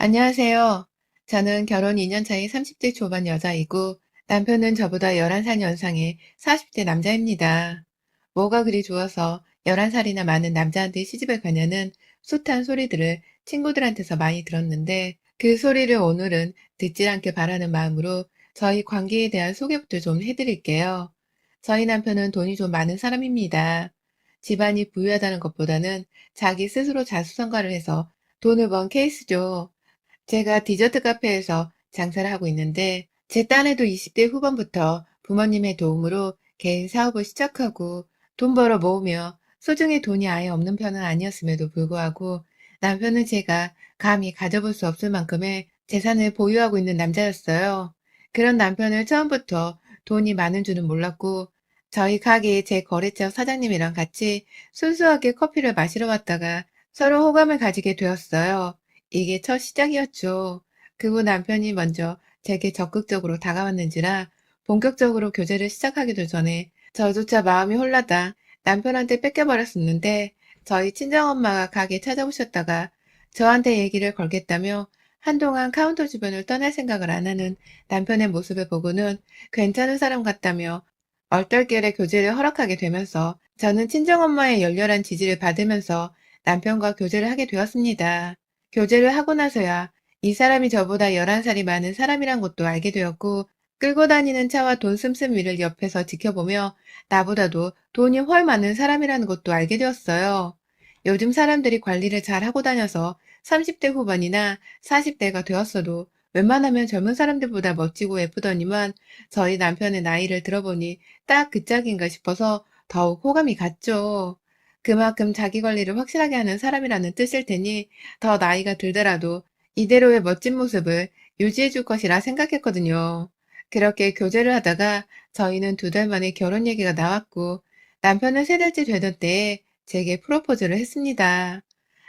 안녕하세요. 저는 결혼 2년 차의 30대 초반 여자이고 남편은 저보다 11살 연상의 40대 남자입니다. 뭐가 그리 좋아서 11살이나 많은 남자한테 시집을 가냐는 숱한 소리들을 친구들한테서 많이 들었는데 그 소리를 오늘은 듣질 않게 바라는 마음으로 저희 관계에 대한 소개부터 좀 해드릴게요. 저희 남편은 돈이 좀 많은 사람입니다. 집안이 부유하다는 것보다는 자기 스스로 자수성가를 해서 돈을 번 케이스죠. 제가 디저트 카페에서 장사를 하고 있는데 제 딴에도 20대 후반부터 부모님의 도움으로 개인 사업을 시작하고 돈 벌어 모으며 소중히 돈이 아예 없는 편은 아니었음에도 불구하고 남편은 제가 감히 가져볼 수 없을 만큼의 재산을 보유하고 있는 남자였어요. 그런 남편을 처음부터 돈이 많은 줄은 몰랐고 저희 가게의 제 거래처 사장님이랑 같이 순수하게 커피를 마시러 왔다가 서로 호감을 가지게 되었어요. 이게 첫 시작이었죠. 그 후 남편이 먼저 제게 적극적으로 다가왔는지라 본격적으로 교제를 시작하기도 전에 저조차 마음이 홀라다 남편한테 뺏겨버렸었는데 저희 친정엄마가 가게 찾아오셨다가 저한테 얘기를 걸겠다며 한동안 카운터 주변을 떠날 생각을 안 하는 남편의 모습을 보고는 괜찮은 사람 같다며 얼떨결에 교제를 허락하게 되면서 저는 친정엄마의 열렬한 지지를 받으면서 남편과 교제를 하게 되었습니다. 교제를 하고 나서야 이 사람이 저보다 11살이 많은 사람이란 것도 알게 되었고 끌고 다니는 차와 돈 씀씀이를 옆에서 지켜보며 나보다도 돈이 훨 많은 사람이라는 것도 알게 되었어요. 요즘 사람들이 관리를 잘 하고 다녀서 30대 후반이나 40대가 되었어도 웬만하면 젊은 사람들보다 멋지고 예쁘더니만 저희 남편의 나이를 들어보니 딱 그 짝인가 싶어서 더욱 호감이 갔죠. 그만큼 자기 관리를 확실하게 하는 사람이라는 뜻일 테니 더 나이가 들더라도 이대로의 멋진 모습을 유지해 줄 것이라 생각했거든요. 그렇게 교제를 하다가 저희는 2달 만에 결혼 얘기가 나왔고 남편은 3달째 되던 때에 제게 프로포즈를 했습니다.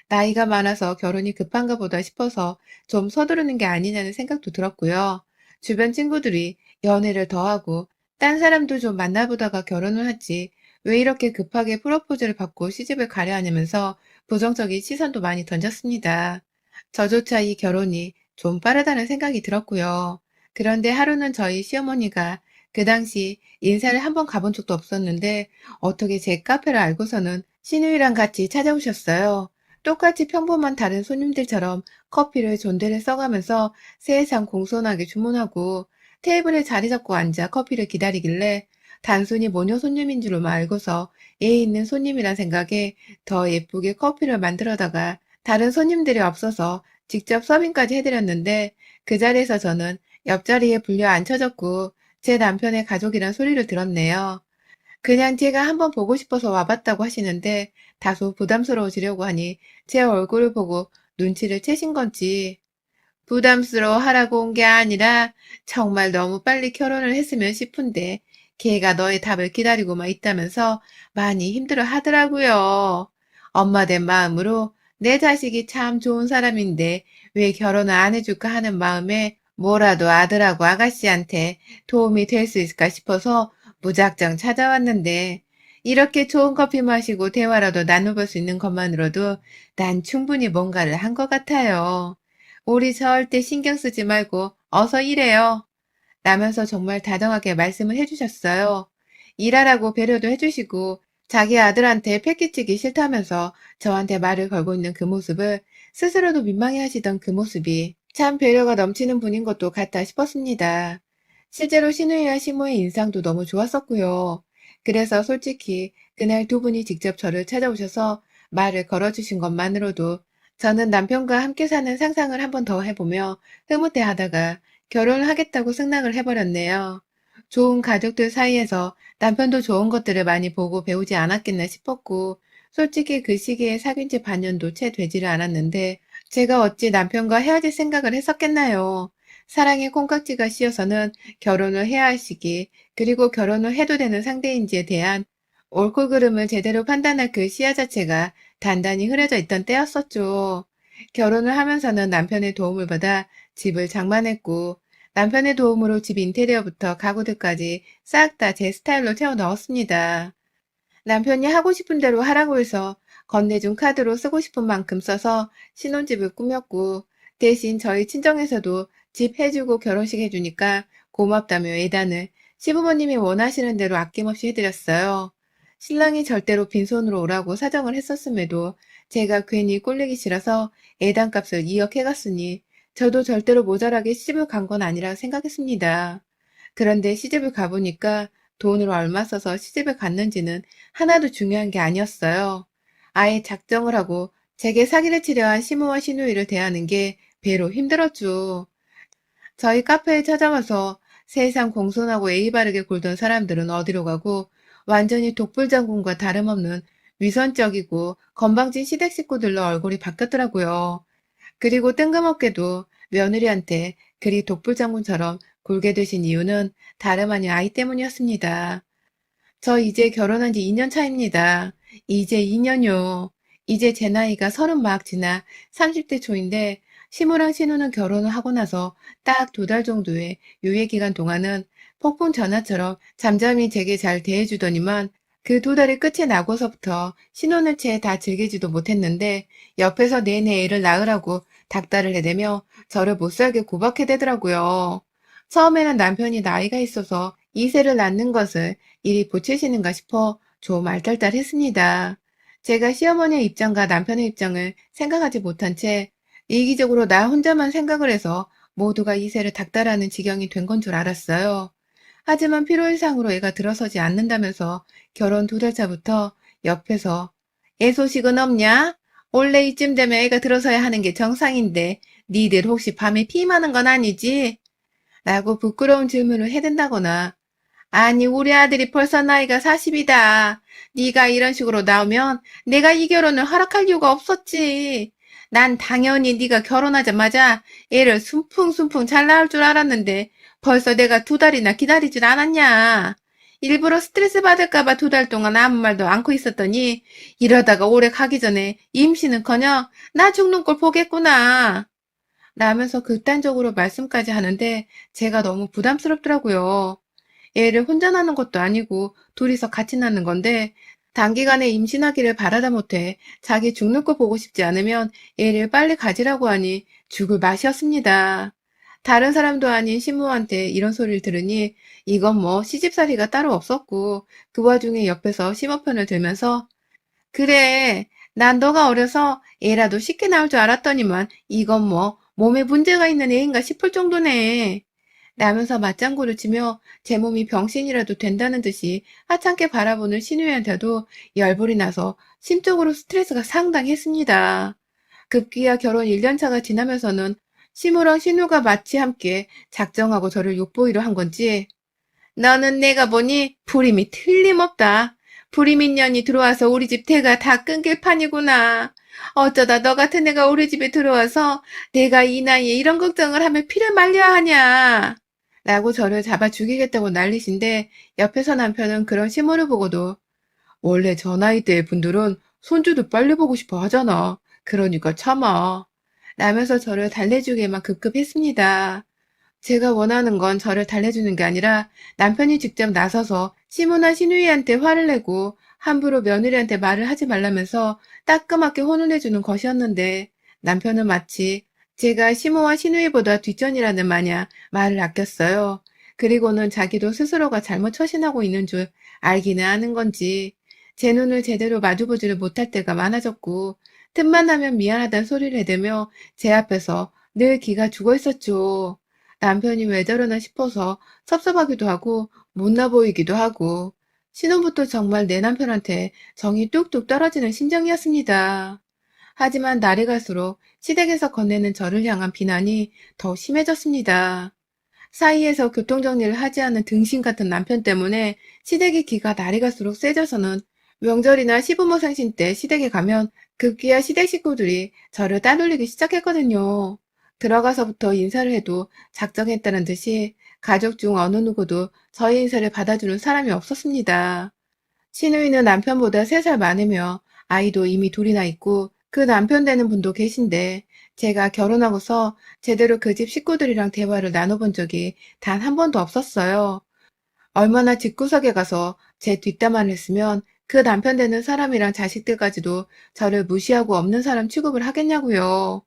나이가 많아서 결혼이 급한가 보다 싶어서 좀 서두르는 게 아니냐는 생각도 들었고요. 주변 친구들이 연애를 더 하고 딴 사람도 좀 만나보다가 결혼을 하지 왜 이렇게 급하게 프로포즈를 받고 시집을 가려 하냐면서 부정적인 시선도 많이 던졌습니다. 저조차 이 결혼이 좀 빠르다는 생각이 들었고요. 그런데 하루는 저희 시어머니가 그 당시 인사를 한번 가본 적도 없었는데 어떻게 제 카페를 알고서는 시누이랑 같이 찾아오셨어요. 똑같이 평범한 다른 손님들처럼 커피를 존대를 써가면서 세상 공손하게 주문하고 테이블에 자리 잡고 앉아 커피를 기다리길래 단순히 모녀 손님인 줄로만 알고서 예의 있는 손님이란 생각에 더 예쁘게 커피를 만들어다가 다른 손님들이 없어서 직접 서빙까지 해드렸는데 그 자리에서 저는 옆자리에 불려 앉혀졌고 제 남편의 가족이란 소리를 들었네요. 그냥 제가 한번 보고 싶어서 와봤다고 하시는데 다소 부담스러워지려고 하니 제 얼굴을 보고 눈치를 채신 건지 부담스러워 하라고 온 게 아니라 정말 너무 빨리 결혼을 했으면 싶은데 걔가 너의 답을 기다리고만 있다면서 많이 힘들어 하더라고요. 엄마 된 마음으로 내 자식이 참 좋은 사람인데 왜 결혼을 안 해줄까 하는 마음에 뭐라도 아들하고 아가씨한테 도움이 될 수 있을까 싶어서 무작정 찾아왔는데 이렇게 좋은 커피 마시고 대화라도 나눠볼 수 있는 것만으로도 난 충분히 뭔가를 한 것 같아요. 우리 절대 신경 쓰지 말고 어서 일해요. 라면서 정말 다정하게 말씀을 해주셨어요. 일하라고 배려도 해주시고 자기 아들한테 패기치기 싫다면서 저한테 말을 걸고 있는 그 모습을 스스로도 민망해 하시던 그 모습이 참 배려가 넘치는 분인 것도 같다 싶었습니다. 실제로 신우이와 시모의 인상도 너무 좋았었고요. 그래서 솔직히 그날 2분이 직접 저를 찾아오셔서 말을 걸어주신 것만으로도 저는 남편과 함께 사는 상상을 한번 더 해보며 흐뭇해하다가 결혼을 하겠다고 승낙을 해버렸네요. 좋은 가족들 사이에서 남편도 좋은 것들을 많이 보고 배우지 않았겠나 싶었고 솔직히 그 시기에 사귄 지 반년도 채 되지를 않았는데 제가 어찌 남편과 헤어질 생각을 했었겠나요. 사랑의 콩깍지가 씌어서는 결혼을 해야 할 시기 그리고 결혼을 해도 되는 상대인지에 대한 옳고 그름을 제대로 판단할 그 시야 자체가 단단히 흐려져 있던 때였었죠. 결혼을 하면서는 남편의 도움을 받아 집을 장만했고 남편의 도움으로 집 인테리어부터 가구들까지 싹 다 제 스타일로 채워 넣었습니다. 남편이 하고 싶은 대로 하라고 해서 건네준 카드로 쓰고 싶은 만큼 써서 신혼집을 꾸몄고 대신 저희 친정에서도 집 해주고 결혼식 해주니까 고맙다며 예단을 시부모님이 원하시는 대로 아낌없이 해드렸어요. 신랑이 절대로 빈손으로 오라고 사정을 했었음에도 제가 괜히 꼴리기 싫어서 예단값을 2억 해갔으니 저도 절대로 모자라게 시집을 간 건 아니라 생각했습니다. 그런데 시집을 가보니까 돈을 얼마 써서 시집을 갔는지는 하나도 중요한 게 아니었어요. 아예 작정을 하고 제게 사기를 치려 한 시모와 시누이를 대하는 게 배로 힘들었죠. 저희 카페에 찾아와서 세상 공손하고 예의 바르게 굴던 사람들은 어디로 가고 완전히 독불장군과 다름없는 위선적이고 건방진 시댁 식구들로 얼굴이 바뀌었더라고요. 그리고 뜬금없게도 며느리한테 그리 독불장군처럼 굴게 되신 이유는 다름 아닌 아이 때문이었습니다. 저 이제 결혼한 지 2년 차입니다. 이제 2년요. 이제 제 나이가 30 막 지나 30대 초인데 시무랑 신우는 결혼을 하고 나서 딱 2달 정도의 유예기간 동안은 폭풍 전화처럼 잠잠히 제게 잘 대해주더니만 그 2달이 끝이 나고서부터 신혼을 채 다 즐기지도 못했는데 옆에서 내내 애를 낳으라고 닥달을 해대며 저를 못살게 구박해대더라고요. 처음에는 남편이 나이가 있어서 2세를 낳는 것을 이리 보채시는가 싶어 좀 알딸딸했습니다. 제가 시어머니의 입장과 남편의 입장을 생각하지 못한 채 이기적으로 나 혼자만 생각을 해서 모두가 2세를 닥달하는 지경이 된 건 줄 알았어요. 하지만 필요이상으로 애가 들어서지 않는다면서 결혼 2달 차부터 옆에서 애 소식은 없냐? 원래 이쯤 되면 애가 들어서야 하는 게 정상인데 니들 혹시 밤에 피임하는 건 아니지? 라고 부끄러운 질문을 해댄다거나 아니 우리 아들이 벌써 나이가 40이다. 네가 이런 식으로 나오면 내가 이 결혼을 허락할 이유가 없었지. 난 당연히 네가 결혼하자마자 애를 순풍순풍 잘 낳을 줄 알았는데 벌써 내가 2달이나 기다리질 않았냐. 일부러 스트레스 받을까봐 2달 동안 아무 말도 않고 있었더니 이러다가 올해 가기 전에 임신은커녕 나 죽는 꼴 보겠구나. 라면서 극단적으로 말씀까지 하는데 제가 너무 부담스럽더라고요. 애를 혼자 낳는 것도 아니고 둘이서 같이 낳는 건데 단기간에 임신하기를 바라다 못해 자기 죽는 거 보고 싶지 않으면 애를 빨리 가지라고 하니 죽을 맛이었습니다. 다른 사람도 아닌 신부한테 이런 소리를 들으니 이건 뭐 시집살이가 따로 없었고 그 와중에 옆에서 심호편을 들면서 그래 난 너가 어려서 애라도 쉽게 나올 줄 알았더니만 이건 뭐 몸에 문제가 있는 애인가 싶을 정도네. 라면서 맞장구를 치며 제 몸이 병신이라도 된다는 듯이 하찮게 바라보는 신우이한테도 열불이 나서 심적으로 스트레스가 상당했습니다. 급기야 결혼 1년 차가 지나면서는 시무랑 신우가 마치 함께 작정하고 저를 욕보이로 한 건지 너는 내가 보니 불임이 틀림없다. 불임인 년이 들어와서 우리 집 대가 다 끊길 판이구나. 어쩌다 너 같은 애가 우리 집에 들어와서 내가 이 나이에 이런 걱정을 하며 피를 말려야 하냐. 라고 저를 잡아 죽이겠다고 난리신데 옆에서 남편은 그런 시모를 보고도 원래 저 나이대의 분들은 손주도 빨리 보고 싶어 하잖아. 그러니까 참아. 라면서 저를 달래주기에만 급급했습니다. 제가 원하는 건 저를 달래주는 게 아니라 남편이 직접 나서서 시모나 시누이한테 화를 내고 함부로 며느리한테 말을 하지 말라면서 따끔하게 혼을 내주는 것이었는데 남편은 마치 제가 시모와 시누이보다 뒷전이라는 마냥 말을 아꼈어요. 그리고는 자기도 스스로가 잘못 처신하고 있는 줄 알기는 아는 건지 제 눈을 제대로 마주보지를 못할 때가 많아졌고 틈만 나면 미안하다는 소리를 해대며 제 앞에서 늘 기가 죽어 있었죠. 남편이 왜 저러나 싶어서 섭섭하기도 하고 못나 보이기도 하고 신혼부터 정말 내 남편한테 정이 뚝뚝 떨어지는 심정이었습니다. 하지만 날이 갈수록 시댁에서 건네는 저를 향한 비난이 더 심해졌습니다. 사이에서 교통정리를 하지 않는 등신 같은 남편 때문에 시댁의 기가 날이 갈수록 세져서는 명절이나 시부모 생신 때 시댁에 가면 급기야 시댁 식구들이 저를 따돌리기 시작했거든요. 들어가서부터 인사를 해도 작정했다는 듯이 가족 중 어느 누구도 저의 인사를 받아주는 사람이 없었습니다. 시누이는 남편보다 3살 많으며 아이도 이미 둘이나 있고 그 남편 되는 분도 계신데 제가 결혼하고서 제대로 그 집 식구들이랑 대화를 나눠본 적이 단 한 번도 없었어요. 얼마나 집구석에 가서 제 뒷담화를 했으면 그 남편 되는 사람이랑 자식들까지도 저를 무시하고 없는 사람 취급을 하겠냐고요.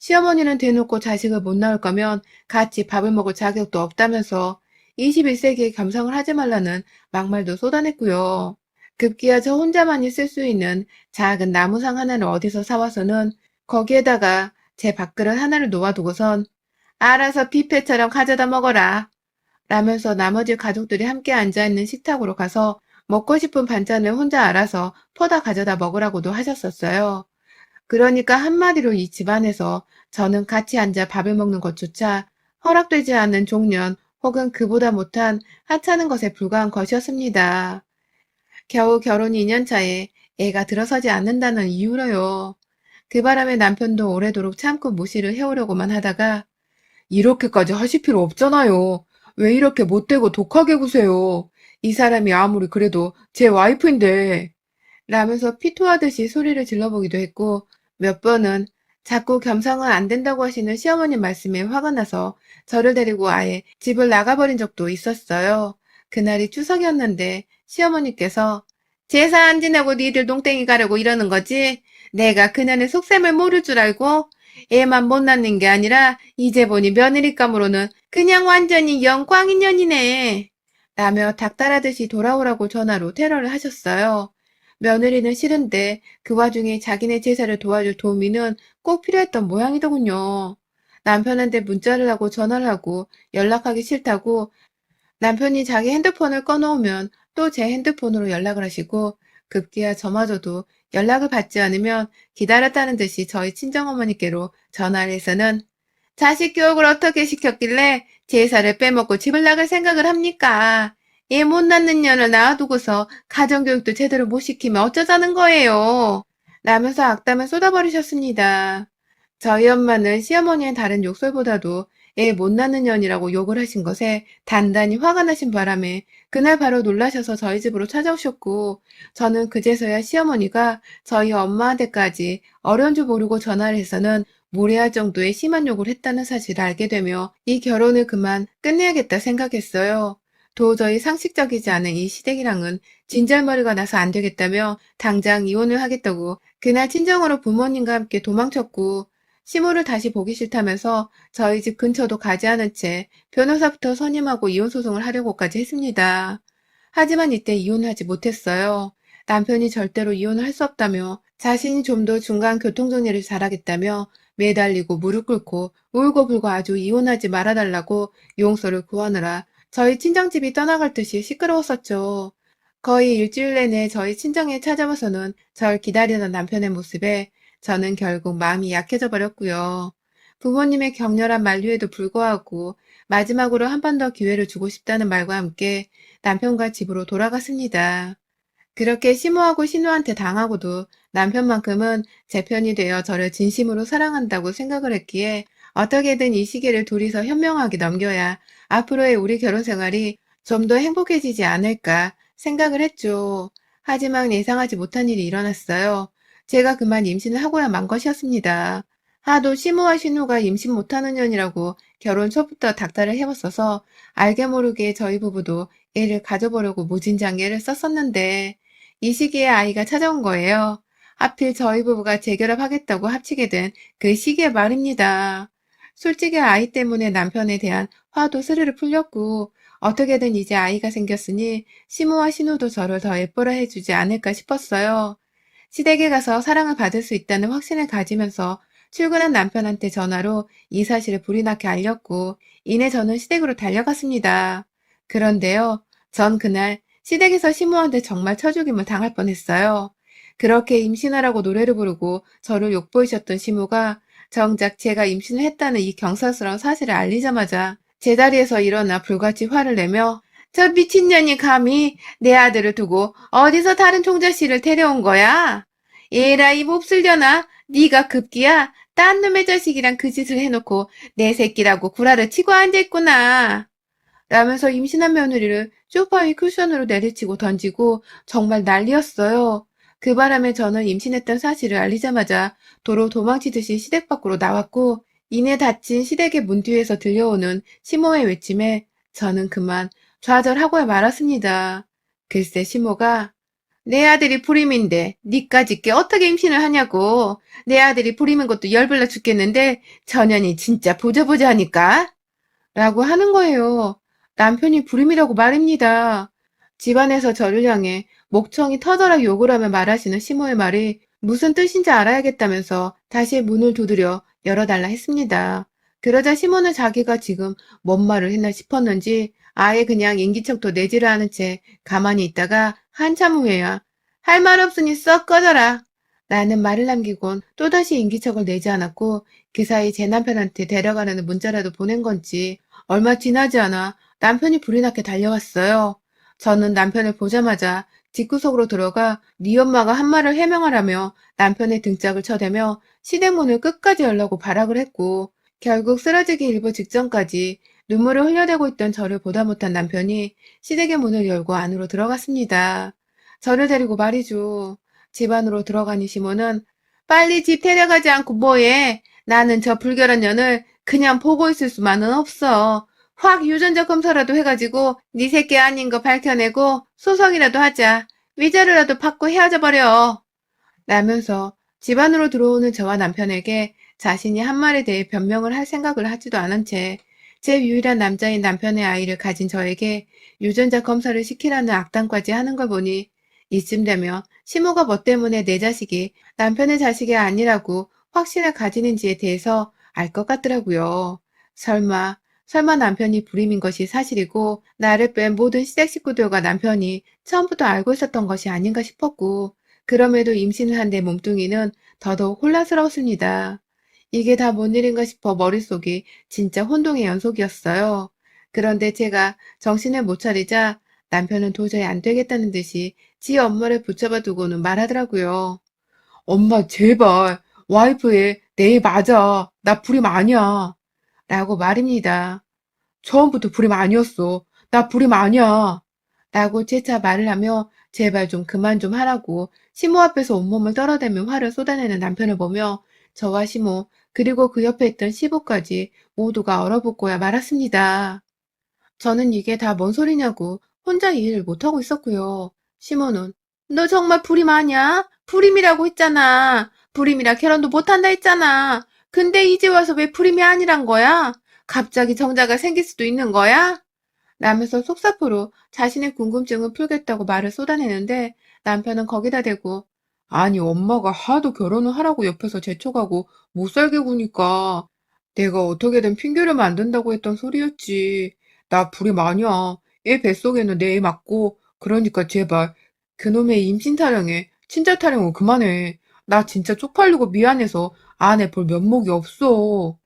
시어머니는 대놓고 자식을 못 낳을 거면 같이 밥을 먹을 자격도 없다면서 21세기에 겸상을 하지 말라는 막말도 쏟아냈고요. 급기야 저 혼자만이 쓸 수 있는 작은 나무상 하나를 어디서 사와서는 거기에다가 제 밥그릇 하나를 놓아두고선 알아서 뷔페처럼 가져다 먹어라 라면서 나머지 가족들이 함께 앉아있는 식탁으로 가서 먹고 싶은 반찬을 혼자 알아서 퍼다 가져다 먹으라고도 하셨었어요. 그러니까 한마디로 이 집안에서 저는 같이 앉아 밥을 먹는 것조차 허락되지 않는 종년 혹은 그보다 못한 하찮은 것에 불과한 것이었습니다. 겨우 결혼 2년 차에 애가 들어서지 않는다는 이유로요. 그 바람에 남편도 오래도록 참고 무시를 해오려고만 하다가 이렇게까지 하실 필요 없잖아요. 왜 이렇게 못되고 독하게 구세요. 이 사람이 아무리 그래도 제 와이프인데. 라면서 피토하듯이 소리를 질러보기도 했고 몇 번은 자꾸 겸상은 안 된다고 하시는 시어머님 말씀에 화가 나서 저를 데리고 아예 집을 나가버린 적도 있었어요. 그날이 추석이었는데 시어머니께서 제사 안 지내고 니들 농땡이 가려고 이러는 거지? 내가 그년의 속셈을 모를 줄 알고 애만 못 낳는 게 아니라 이제 보니 며느리감으로는 그냥 완전히 영광인년이네. 라며 닭달하듯이 돌아오라고 전화로 테러를 하셨어요. 며느리는 싫은데 그 와중에 자기네 제사를 도와줄 도우미는 꼭 필요했던 모양이더군요. 남편한테 문자를 하고 전화를 하고 연락하기 싫다고 남편이 자기 핸드폰을 꺼놓으면 또 제 핸드폰으로 연락을 하시고 급기야 저마저도 연락을 받지 않으면 기다렸다는 듯이 저희 친정어머니께로 전화를 해서는 자식 교육을 어떻게 시켰길래 제사를 빼먹고 집을 나갈 생각을 합니까? 애 못 낳는 년을 낳아두고서 가정교육도 제대로 못 시키면 어쩌자는 거예요. 라면서 악담을 쏟아버리셨습니다. 저희 엄마는 시어머니의 다른 욕설보다도 애 못 낳는 년이라고 욕을 하신 것에 단단히 화가 나신 바람에 그날 바로 놀라셔서 저희 집으로 찾아오셨고 저는 그제서야 시어머니가 저희 엄마한테까지 어려운 줄 모르고 전화를 해서는 무례할 정도의 심한 욕을 했다는 사실을 알게 되며 이 결혼을 그만 끝내야겠다 생각했어요. 도저히 상식적이지 않은 이 시댁이랑은 진절머리가 나서 안 되겠다며 당장 이혼을 하겠다고 그날 친정으로 부모님과 함께 도망쳤고 시모를 다시 보기 싫다면서 저희 집 근처도 가지 않은 채 변호사부터 선임하고 이혼 소송을 하려고까지 했습니다. 하지만 이때 이혼하지 못했어요. 남편이 절대로 이혼을 할 수 없다며 자신이 좀 더 중간 교통정리를 잘하겠다며 매달리고 무릎 꿇고 울고불고 아주 이혼하지 말아달라고 용서를 구하느라 저희 친정집이 떠나갈 듯이 시끄러웠었죠. 거의 일주일 내내 저희 친정에 찾아와서는 절 기다리던 남편의 모습에 저는 결국 마음이 약해져 버렸고요. 부모님의 격렬한 만류에도 불구하고 마지막으로 한 번 더 기회를 주고 싶다는 말과 함께 남편과 집으로 돌아갔습니다. 그렇게 심호하고 신우한테 당하고도 남편만큼은 제 편이 되어 저를 진심으로 사랑한다고 생각을 했기에 어떻게든 이 시기를 둘이서 현명하게 넘겨야 앞으로의 우리 결혼 생활이 좀 더 행복해지지 않을까 생각을 했죠. 하지만 예상하지 못한 일이 일어났어요. 제가 그만 임신을 하고야 만 것이었습니다. 하도 시모와 신우가 임신 못하는 년이라고 결혼 초부터 닥달을 해왔어서 알게 모르게 저희 부부도 애를 가져보려고 무진장애를 썼었는데 이 시기에 아이가 찾아온 거예요. 하필 저희 부부가 재결합하겠다고 합치게 된 그 시기에 말입니다. 솔직히 아이 때문에 남편에 대한 화도 스르르 풀렸고 어떻게든 이제 아이가 생겼으니 시모와 신우도 저를 더 예뻐라 해주지 않을까 싶었어요. 시댁에 가서 사랑을 받을 수 있다는 확신을 가지면서 출근한 남편한테 전화로 이 사실을 불이 나게 알렸고 이내 저는 시댁으로 달려갔습니다. 그런데요, 전 그날 시댁에서 시모한테 정말 쳐죽임을 당할 뻔했어요. 그렇게 임신하라고 노래를 부르고 저를 욕보이셨던 시모가 정작 제가 임신을 했다는 이 경사스러운 사실을 알리자마자 제자리에서 일어나 불같이 화를 내며 저 미친년이 감히 내 아들을 두고 어디서 다른 총자씨를 데려온 거야? 얘라 이 몹쓸려나 네가 급기야 딴 놈의 자식이랑 그 짓을 해놓고 내 새끼라고 구라를 치고 앉아있구나. 라면서 임신한 며느리를 소파 위 쿠션으로 내리치고 던지고 정말 난리였어요. 그 바람에 저는 임신했던 사실을 알리자마자 도로 도망치듯이 시댁 밖으로 나왔고 이내 닫힌 시댁의 문 뒤에서 들려오는 시모의 외침에 저는 그만 좌절하고야 말았습니다. 글쎄 시모가 내 아들이 불임인데 니까짓 게 어떻게 임신을 하냐고. 내 아들이 불임인 것도 열불나 죽겠는데 전현이 진짜 보자 하니까. 라고 하는 거예요. 남편이 불임이라고 말입니다. 집안에서 저를 향해 목청이 터져라 욕을 하며 말하시는 시모의 말이 무슨 뜻인지 알아야겠다면서 다시 문을 두드려 열어달라 했습니다. 그러자 시모는 자기가 지금 뭔 말을 했나 싶었는지 아예 그냥 인기척도 내지를 않은 채 가만히 있다가 한참 후에야 할 말 없으니 썩 꺼져라 라는 말을 남기곤 또다시 인기척을 내지 않았고 그 사이 제 남편한테 데려가라는 문자라도 보낸 건지 얼마 지나지 않아 남편이 불이 나게 달려왔어요. 저는 남편을 보자마자 집구석으로 들어가 네 엄마가 한 말을 해명하라며 남편의 등짝을 쳐대며 시댁문을 끝까지 열라고 발악을 했고 결국 쓰러지기 일보 직전까지 눈물을 흘려대고 있던 저를 보다 못한 남편이 시댁의 문을 열고 안으로 들어갔습니다. 저를 데리고 말이죠. 집 안으로 들어가니 시모는 빨리 집 데려가지 않고 뭐해? 나는 저 불결한 년을 그냥 보고 있을 수만은 없어. 확 유전자 검사라도 해가지고 네 새끼 아닌 거 밝혀내고 소송이라도 하자. 위자료라도 받고 헤어져 버려. 라면서 집 안으로 들어오는 저와 남편에게 자신이 한 말에 대해 변명을 할 생각을 하지도 않은 채 제 유일한 남자인 남편의 아이를 가진 저에게 유전자 검사를 시키라는 악담까지 하는 걸 보니 이쯤 되면 시모가 뭐 때문에 내 자식이 남편의 자식이 아니라고 확신을 가지는지에 대해서 알 것 같더라고요. 설마 남편이 불임인 것이 사실이고 나를 뺀 모든 시댁 식구들과 남편이 처음부터 알고 있었던 것이 아닌가 싶었고 그럼에도 임신을 한 내 몸뚱이는 더더욱 혼란스러웠습니다. 이게 다 뭔 일인가 싶어 머릿속이 진짜 혼동의 연속이었어요. 그런데 제가 정신을 못 차리자 남편은 도저히 안 되겠다는 듯이 지 엄마를 붙잡아 두고는 말하더라고요. 엄마 제발 와이프의 내 맞아. 나 불임 아니야. 라고 말입니다. 처음부터 불임 아니었어. 나 불임 아니야. 라고 재차 말을 하며 제발 좀 그만 좀 하라고 시모 앞에서 온몸을 떨어대며 화를 쏟아내는 남편을 보며 저와 시모 그리고 그 옆에 있던 시부까지 모두가 얼어붙고야 말았습니다. 저는 이게 다 뭔 소리냐고 혼자 이해를 못하고 있었고요. 시모는 너 정말 불임 아니야? 불임이라고 했잖아. 불임이라 결혼도 못한다 했잖아. 근데 이제 와서 왜 불임이 아니란 거야? 갑자기 정자가 생길 수도 있는 거야? 라면서 속사포로 자신의 궁금증을 풀겠다고 말을 쏟아내는데 남편은 거기다 대고 아니 엄마가 하도 결혼을 하라고 옆에서 재촉하고 못 살게 구니까 내가 어떻게든 핑계를 만든다고 했던 소리였지. 나 불이 마냐. 애 뱃속에는 내 애 맞고 그러니까 제발 그놈의 임신 타령에 친자 타령은 그만해. 나 진짜 쪽팔리고 미안해서 안에 볼 면목이 없어.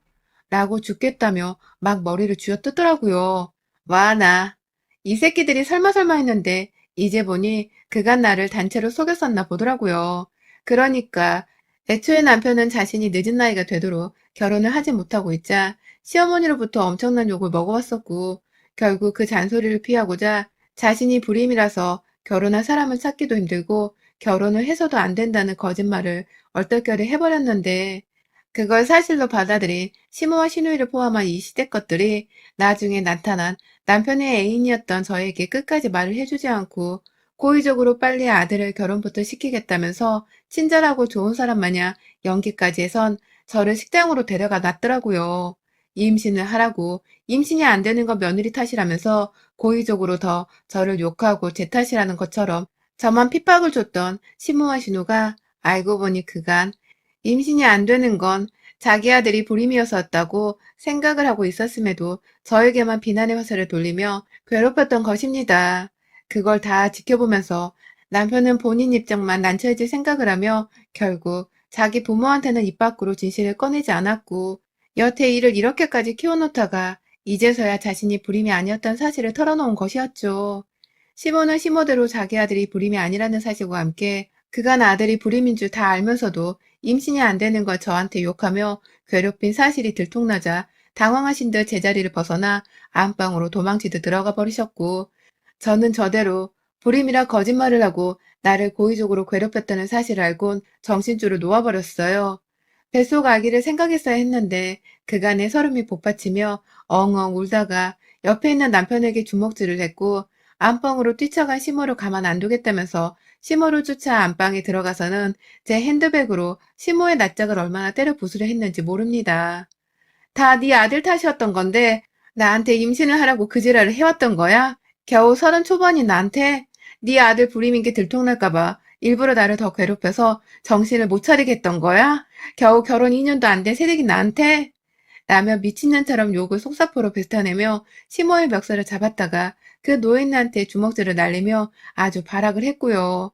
라고 죽겠다며 막 머리를 쥐어뜯더라고요. 와, 이 새끼들이 설마 했는데 이제 보니 그간 나를 단체로 속였었나 보더라고요. 그러니까 애초에 남편은 자신이 늦은 나이가 되도록 결혼을 하지 못하고 있자 시어머니로부터 엄청난 욕을 먹어왔었고 결국 그 잔소리를 피하고자 자신이 불임이라서 결혼할 사람을 찾기도 힘들고 결혼을 해서도 안 된다는 거짓말을 얼떨결에 해버렸는데 그걸 사실로 받아들인 시모와 시누이를 포함한 이 시댁 것들이 나중에 나타난 남편의 애인이었던 저에게 끝까지 말을 해주지 않고 고의적으로 빨리 아들을 결혼부터 시키겠다면서 친절하고 좋은 사람 마냥 연기까지 해선 저를 식당으로 데려가 놨더라고요. 임신을 하라고 임신이 안 되는 건 며느리 탓이라면서 고의적으로 더 저를 욕하고 제 탓이라는 것처럼 저만 핍박을 줬던 시모와 신우가 알고 보니 그간 임신이 안 되는 건 자기 아들이 불임이었었다고 생각을 하고 있었음에도 저에게만 비난의 화살을 돌리며 괴롭혔던 것입니다. 그걸 다 지켜보면서 남편은 본인 입장만 난처해질 생각을 하며 결국 자기 부모한테는 입 밖으로 진실을 꺼내지 않았고 여태 이를 이렇게까지 키워놓다가 이제서야 자신이 불임이 아니었던 사실을 털어놓은 것이었죠. 시모는 시모대로 자기 아들이 불임이 아니라는 사실과 함께 그간 아들이 불임인 줄 다 알면서도 임신이 안 되는 걸 저한테 욕하며 괴롭힌 사실이 들통나자 당황하신 듯 제자리를 벗어나 안방으로 도망치듯 들어가 버리셨고 저는 저대로 불임이라 거짓말을 하고 나를 고의적으로 괴롭혔다는 사실을 알곤 정신줄을 놓아버렸어요. 뱃속 아기를 생각했어야 했는데 그간의 서름이 복받치며 엉엉 울다가 옆에 있는 남편에게 주먹질을 했고 안방으로 뛰쳐간 시모를 가만 안 두겠다면서 시모를 쫓아 안방에 들어가서는 제 핸드백으로 시모의 낯짝을 얼마나 때려 부수려 했는지 모릅니다. 다 네 아들 탓이었던 건데 나한테 임신을 하라고 그 지랄을 해왔던 거야? 겨우 30 초반인 나한테 네 아들 불임인 게 들통날까 봐 일부러 나를 더 괴롭혀서 정신을 못 차리게 했던 거야? 겨우 결혼 2년도 안 된 새내기 나한테? 라며 미친년처럼 욕을 속사포로 뱉어내며 시모의 멱살을 잡았다가 그 노인네한테 주먹질을 날리며 아주 발악을 했고요.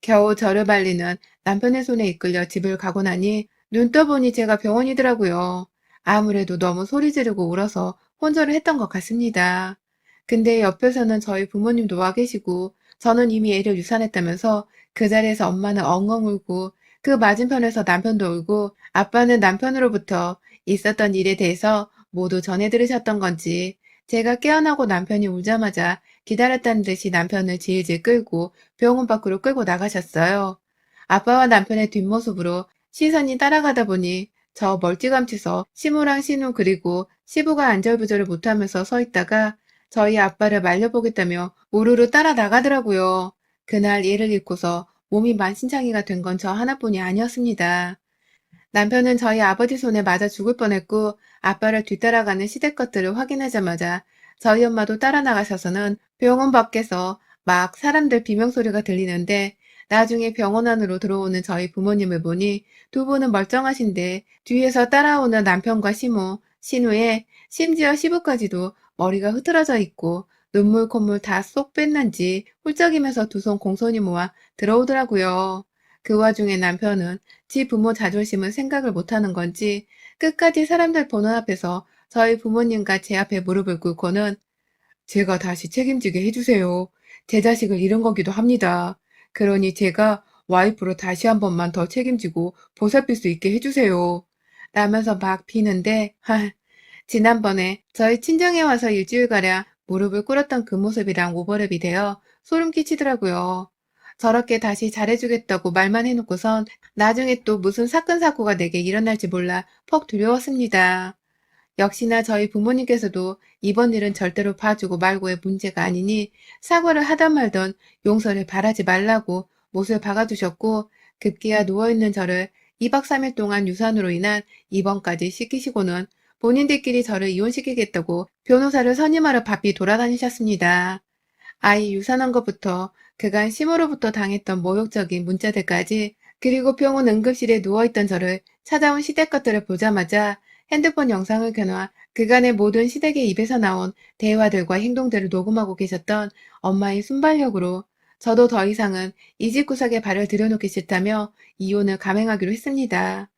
겨우 저를 발리는 남편의 손에 이끌려 집을 가고 나니 눈 떠보니 제가 병원이더라고요. 아무래도 너무 소리 지르고 울어서 혼절을 했던 것 같습니다. 근데 옆에서는 저희 부모님도 와 계시고 저는 이미 애를 유산했다면서 그 자리에서 엄마는 엉엉 울고 그 맞은편에서 남편도 울고 아빠는 남편으로부터 있었던 일에 대해서 모두 전해 들으셨던 건지 제가 깨어나고 남편이 울자마자 기다렸다는 듯이 남편을 질질 끌고 병원 밖으로 끌고 나가셨어요. 아빠와 남편의 뒷모습으로 시선이 따라가다 보니 저 멀찌감치서 시모랑 신우 그리고 시부가 안절부절을 못하면서 서 있다가 저희 아빠를 말려보겠다며 우르르 따라 나가더라고요. 그날 얘를 잃고서 몸이 만신창이가 된 건 저 하나뿐이 아니었습니다. 남편은 저희 아버지 손에 맞아 죽을 뻔했고 아빠를 뒤따라가는 시댁 것들을 확인하자마자 저희 엄마도 따라 나가셔서는 병원 밖에서 막 사람들 비명소리가 들리는데 나중에 병원 안으로 들어오는 저희 부모님을 보니 두 분은 멀쩡하신데 뒤에서 따라오는 남편과 시모, 신우에 심지어 시부까지도 머리가 흐트러져 있고 눈물 콧물 다 쏙 뺐는지 훌쩍이면서 두 손 공손히 모아 들어오더라고요. 그 와중에 남편은 지 부모 자존심은 생각을 못하는 건지 끝까지 사람들 보는 앞에서 저희 부모님과 제 앞에 무릎을 꿇고는 제가 다시 책임지게 해주세요. 제 자식을 잃은 거기도 합니다. 그러니 제가 와이프로 다시 한 번만 더 책임지고 보살필 수 있게 해주세요. 라면서 막 비는데 지난번에 저희 친정에 와서 일주일가량 무릎을 꿇었던 그 모습이랑 오버랩이 되어 소름 끼치더라고요. 저렇게 다시 잘해주겠다고 말만 해놓고선 나중에 또 무슨 사건 사고가 내게 일어날지 몰라 퍽 두려웠습니다. 역시나 저희 부모님께서도 이번 일은 절대로 봐주고 말고의 문제가 아니니 사과를 하던 말던 용서를 바라지 말라고 못을 박아주셨고 급기야 누워있는 저를 2박 3일 동안 유산으로 인한 입원까지 시키시고는 본인들끼리 저를 이혼시키겠다고 변호사를 선임하러 바삐 돌아다니셨습니다. 아이 유산한 것부터 그간 심으로부터 당했던 모욕적인 문자들까지 그리고 병원 응급실에 누워있던 저를 찾아온 시댁 것들을 보자마자 핸드폰 영상을 켜놔 그간의 모든 시댁의 입에서 나온 대화들과 행동들을 녹음하고 계셨던 엄마의 순발력으로 저도 더 이상은 이 집 구석에 발을 들여놓기 싫다며 이혼을 감행하기로 했습니다.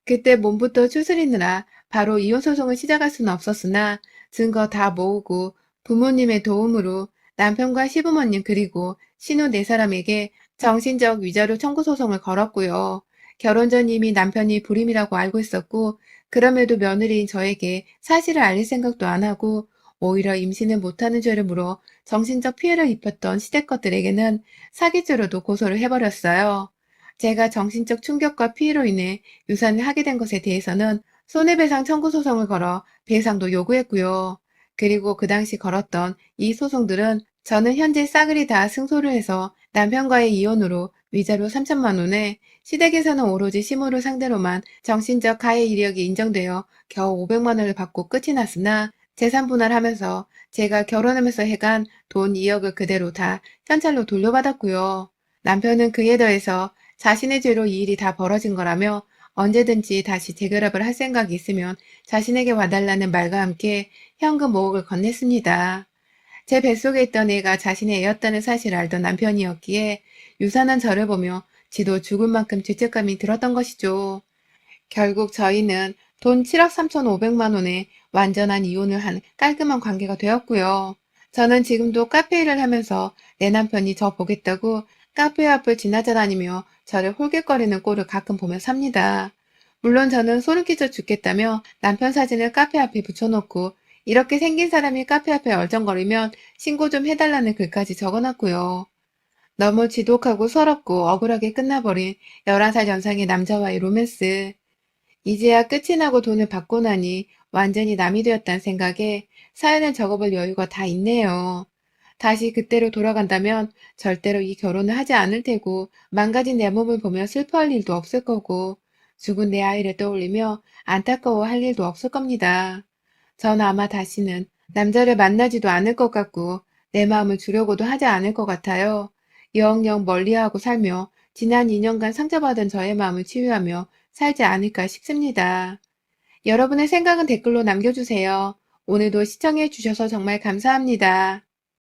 그때 몸부터 추스리느라 바로 이혼 소송을 시작할 수는 없었으나 증거 다 모으고 부모님의 도움으로 남편과 시부모님 그리고 신우 네 사람에게 정신적 위자료 청구 소송을 걸었고요. 결혼 전 이미 남편이 불임이라고 알고 있었고 그럼에도 며느리인 저에게 사실을 알릴 생각도 안 하고 오히려 임신을 못하는 죄를 물어 정신적 피해를 입혔던 시댁 것들에게는 사기죄로도 고소를 해버렸어요. 제가 정신적 충격과 피해로 인해 유산을 하게 된 것에 대해서는 손해배상 청구 소송을 걸어 배상도 요구했고요. 그리고 그 당시 걸었던 이 소송들은 저는 현재 싸그리 다 승소를 해서 남편과의 이혼으로 위자료 3천만 원에 시댁에서는 오로지 시모를 상대로만 정신적 가해 이력이 인정되어 겨우 500만 원을 받고 끝이 났으나 재산 분할하면서 제가 결혼하면서 해간 돈 2억을 그대로 다 현찰로 돌려받았고요. 남편은 그에 더해서 자신의 죄로 이 일이 다 벌어진 거라며 언제든지 다시 재결합을 할 생각이 있으면 자신에게 와달라는 말과 함께 현금 5억을 건넸습니다. 제 뱃속에 있던 애가 자신의 애였다는 사실을 알던 남편이었기에 유산한 저를 보며 지도 죽을 만큼 죄책감이 들었던 것이죠. 결국 저희는 돈 7억 3,500만 원에 완전한 이혼을 한 깔끔한 관계가 되었고요. 저는 지금도 카페 일을 하면서 내 남편이 저 보겠다고 카페 앞을 지나다니며 저를 홀깃거리는 꼴을 가끔 보며 삽니다. 물론 저는 소름 끼쳐 죽겠다며 남편 사진을 카페 앞에 붙여놓고 이렇게 생긴 사람이 카페 앞에 얼쩡거리면 신고 좀 해달라는 글까지 적어놨고요. 너무 지독하고 서럽고 억울하게 끝나버린 11살 연상의 남자와의 로맨스. 이제야 끝이 나고 돈을 받고 나니 완전히 남이 되었다는 생각에 사연을 적어볼 여유가 다 있네요. 다시 그때로 돌아간다면 절대로 이 결혼을 하지 않을 테고 망가진 내 몸을 보며 슬퍼할 일도 없을 거고 죽은 내 아이를 떠올리며 안타까워할 일도 없을 겁니다. 전 아마 다시는 남자를 만나지도 않을 것 같고 내 마음을 주려고도 하지 않을 것 같아요. 영영 멀리하고 살며 지난 2년간 상처받은 저의 마음을 치유하며 살지 않을까 싶습니다. 여러분의 생각은 댓글로 남겨주세요. 오늘도 시청해 주셔서 정말 감사합니다.